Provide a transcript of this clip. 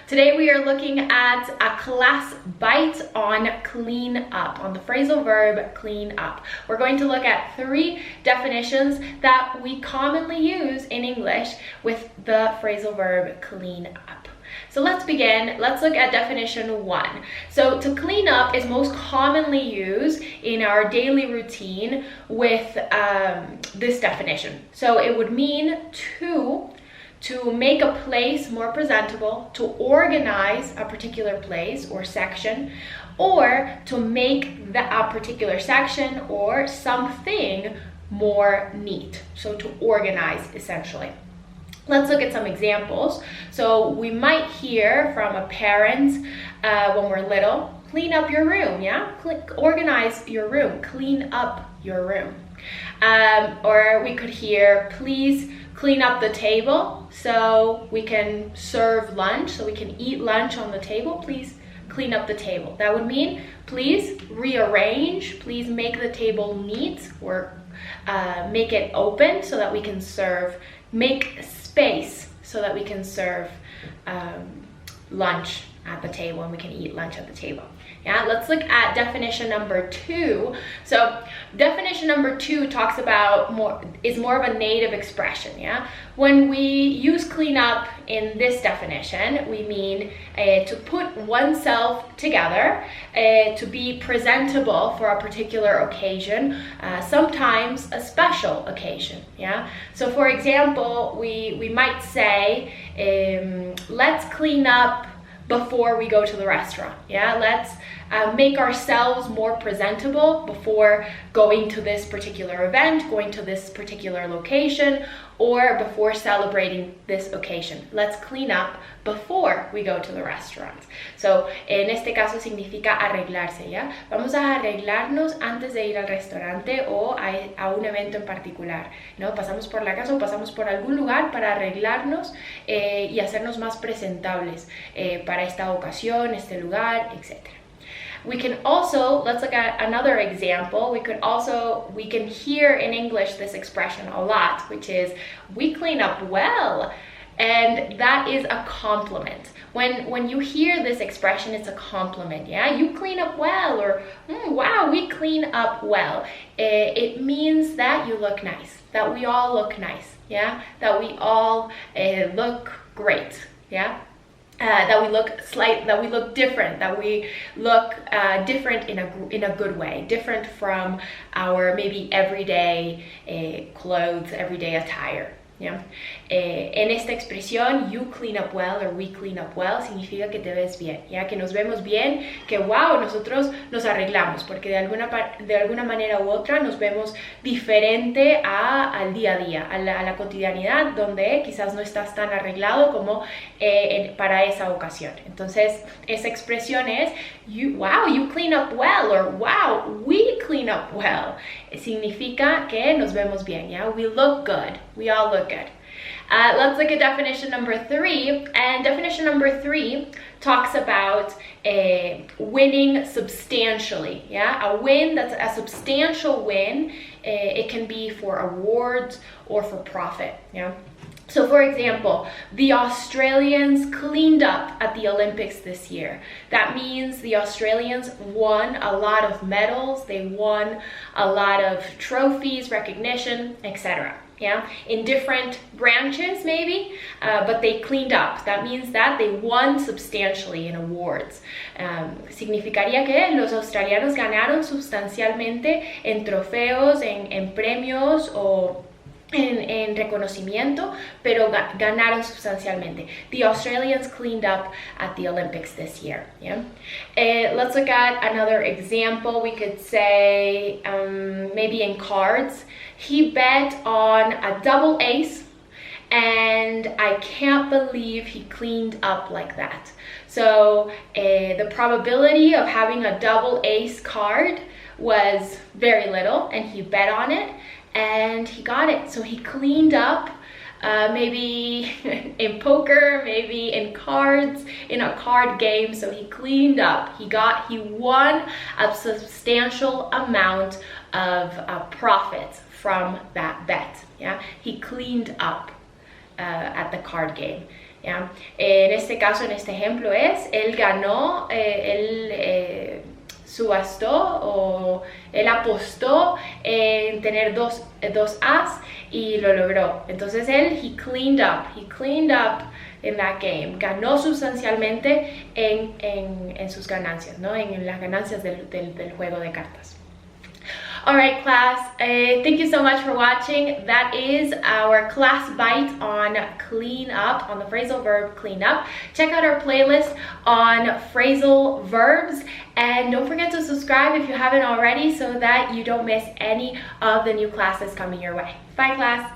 Today we are looking at a class bite on clean up, on the phrasal verb clean up. We're going to look at 3 definitions that we commonly use in English with the phrasal verb clean up. So let's begin. Let's look at definition 1. So to clean up is most commonly used in our daily routine with this definition. So it would mean to make a place more presentable, to organize a particular place or section, or to make a particular section or something more neat. So to organize, essentially. Let's look at some examples. So we might hear from a parent when we're little, clean up your room, yeah? Organize your room, clean up your room. Or we could hear, please clean up the table so we can serve lunch, so we can eat lunch on the table. Please clean up the table. That would mean, please rearrange, please make the table neat, or make it open so that we can serve, make space so that we can serve lunch at the table and we can eat lunch at the table. Yeah, let's look at definition number 2. So definition number 2 talks about is more of a native expression. Yeah, when we use clean up in this definition, we mean to put oneself together, to be presentable for a particular occasion, sometimes a special occasion. Yeah, so for example, we might say, let's clean up before we go to the restaurant. Yeah, let's make ourselves more presentable before going to this particular event, going to this particular location, or before celebrating this occasion. Let's clean up before we go to the restaurant. So, en este caso significa arreglarse, ¿ya? Vamos a arreglarnos antes de ir al restaurante o a un evento en particular, ¿no? Pasamos por la casa o pasamos por algún lugar para arreglarnos y hacernos más presentables para esta ocasión, este lugar, etc. We can also, let's look at another example. We can hear in English this expression a lot, which is, we clean up well. And that is a compliment. When you hear this expression, it's a compliment. Yeah, you clean up well, or wow, we clean up well. It means that you look nice, that we all look nice. Yeah, that we all look great. Yeah. That we look different, that we look different in a good way, different from our maybe everyday clothes, everyday attire. Yeah. En esta expresión, you clean up well or we clean up well, significa que te ves bien, ya que nos vemos bien, que wow, nosotros nos arreglamos, porque de alguna manera u otra nos vemos diferente al día a día, a la cotidianidad, donde quizás no estás tan arreglado como para esa ocasión. Entonces, esa expresión es, wow, you clean up well, or wow, we clean up well. Significa que nos vemos bien, yeah? We look good, we all look good. Let's look at definition number 3, and definition number 3 talks about winning substantially. Yeah, a win that's a substantial win. It can be for awards or for profit. Yeah. So for example, the Australians cleaned up at the Olympics this year. That means the Australians won a lot of medals, they won a lot of trophies, recognition, etc. Yeah, in different branches maybe, but they cleaned up. That means that they won substantially in awards. Significaría que los australianos ganaron sustancialmente en trofeos, en premios o en reconocimiento, pero ganaron sustancialmente. The Australians cleaned up at the Olympics this year. Yeah. Let's look at another example. We could say maybe in cards. He bet on a double ace, and I can't believe he cleaned up like that. So the probability of having a double ace card was very little, and he bet on it, and he got it. So he cleaned up, maybe in poker, maybe in cards, in a card game. So he cleaned up. He won a substantial amount of profits from that bet. Yeah, he cleaned up at the card game. ¿ya? En este caso, en este ejemplo él ganó, subastó o él apostó en tener dos as y lo logró. Entonces he cleaned up in that game, ganó sustancialmente en sus ganancias, ¿no? En las ganancias del juego de cartas. All right, class, thank you so much for watching. That is our class bite on clean up, on the phrasal verb clean up. Check out our playlist on phrasal verbs, and don't forget to subscribe if you haven't already so that you don't miss any of the new classes coming your way. Bye, class.